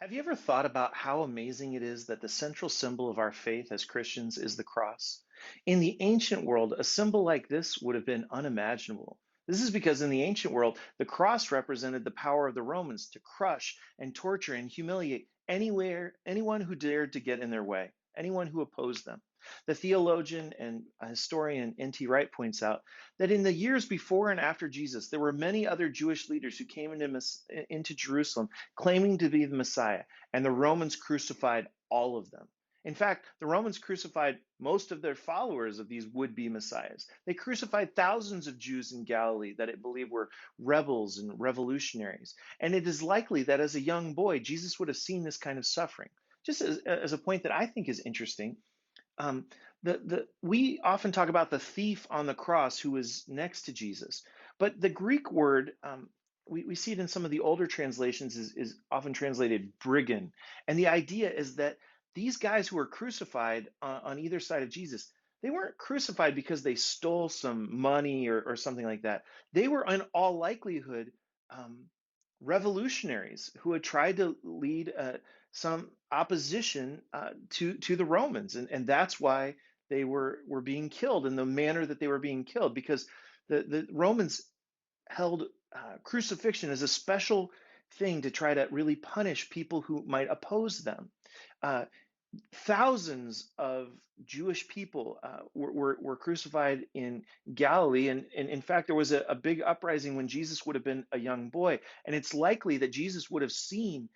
Have you ever thought about how amazing it is that the central symbol of our faith as Christians is the cross? In the ancient world, a symbol like this would have been unimaginable. This is because in the ancient world, the cross represented the power of the Romans to crush and torture and humiliate anyone who dared to get in their way, anyone who opposed them. The theologian and historian N.T. Wright points out that in the years before and after Jesus, there were many other Jewish leaders who came into Jerusalem claiming to be the Messiah, and the Romans crucified all of them. In fact, the Romans crucified most of their followers of these would be messiahs. They crucified thousands of Jews in Galilee that it believed were rebels and revolutionaries. And it is likely that as a young boy, Jesus would have seen this kind of suffering. Just as a point that I think is interesting, um, we often talk about the thief on the cross who was next to Jesus, but the Greek word, we see it in some of the older translations, is often translated brigand. And the idea is that these guys who were crucified on either side of Jesus, they weren't crucified because they stole some money or something like that. They were, in all likelihood, um, revolutionaries who had tried to lead some opposition to the Romans, and that's why they were being killed in the manner that they were being killed, because the Romans held crucifixion as a special thing to try to really punish people who might oppose them. Uh, Thousands of Jewish people were crucified in Galilee. And in fact, there was a big uprising when Jesus would have been a young boy. And it's likely that Jesus would have seen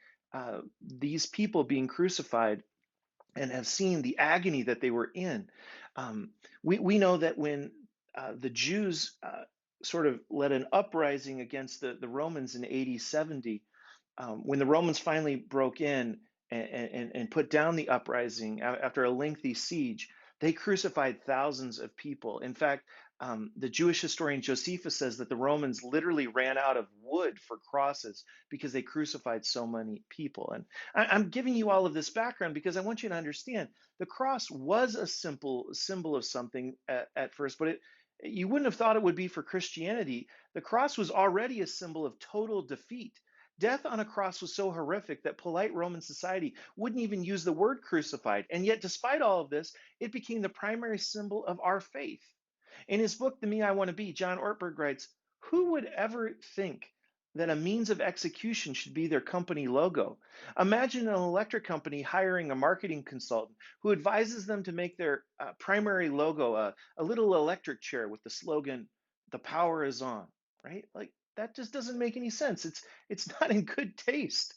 these people being crucified and have seen the agony that they were in. We know that when the Jews sort of led an uprising against the Romans in AD 70, when the Romans finally broke in and put down the uprising after a lengthy siege, they crucified thousands of people. In fact, the Jewish historian Josephus says that the Romans literally ran out of wood for crosses because they crucified so many people. And I'm giving you all of this background because I want you to understand the cross was a simple symbol of something at first, but you wouldn't have thought it would be for Christianity. The cross was already a symbol of total defeat. Death on a cross was so horrific that polite Roman society wouldn't even use the word crucified. And yet, despite all of this, it became the primary symbol of our faith. In his book, The Me I Want to Be, John Ortberg writes, "Who would ever think that a means of execution should be their company logo? Imagine an electric company hiring a marketing consultant who advises them to make their primary logo a little electric chair with the slogan, 'The power is on,' right? Like, that just doesn't make any sense. It's not in good taste.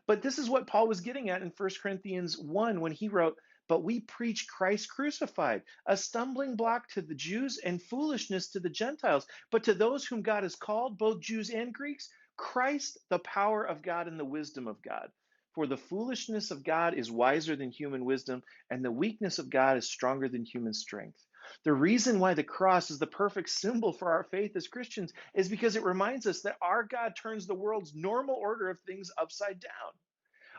But this is what Paul was getting at in 1 Corinthians 1 when he wrote, "But we preach Christ crucified, a stumbling block to the Jews and foolishness to the Gentiles. But to those whom God has called, both Jews and Greeks, Christ, the power of God and the wisdom of God. For the foolishness of God is wiser than human wisdom, and the weakness of God is stronger than human strength." The reason why the cross is the perfect symbol for our faith as Christians is because it reminds us that our God turns the world's normal order of things upside down.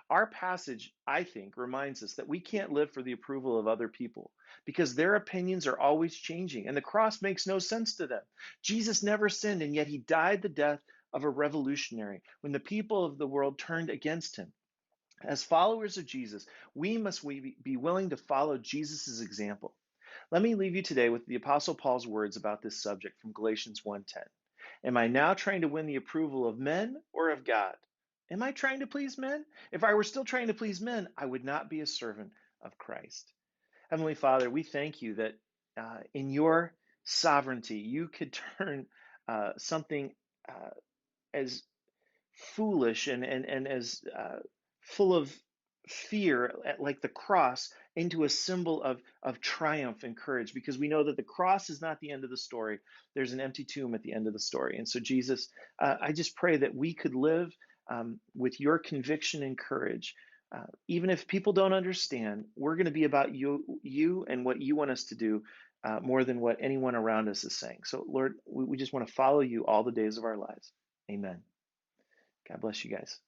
Our passage, I think, reminds us that we can't live for the approval of other people because their opinions are always changing and the cross makes no sense to them. Jesus never sinned, and yet he died the death of a revolutionary when the people of the world turned against him. As followers of Jesus, we must be willing to follow Jesus' example. Let me leave you today with the Apostle Paul's words about this subject from Galatians 1:10. Am I now trying to win the approval of men or of God? Am I trying to please men? If I were still trying to please men, I would not be a servant of Christ. Heavenly Father, we thank you that in your sovereignty, you could turn something uh, as foolish and as full of fear, like the cross, into a symbol of triumph and courage, because we know that the cross is not the end of the story. There's an empty tomb at the end of the story. And so, Jesus, I just pray that we could live with your conviction and courage. Even if people don't understand, we're going to be about you and what you want us to do more than what anyone around us is saying. So, Lord, we just want to follow you all the days of our lives. Amen. God bless you guys.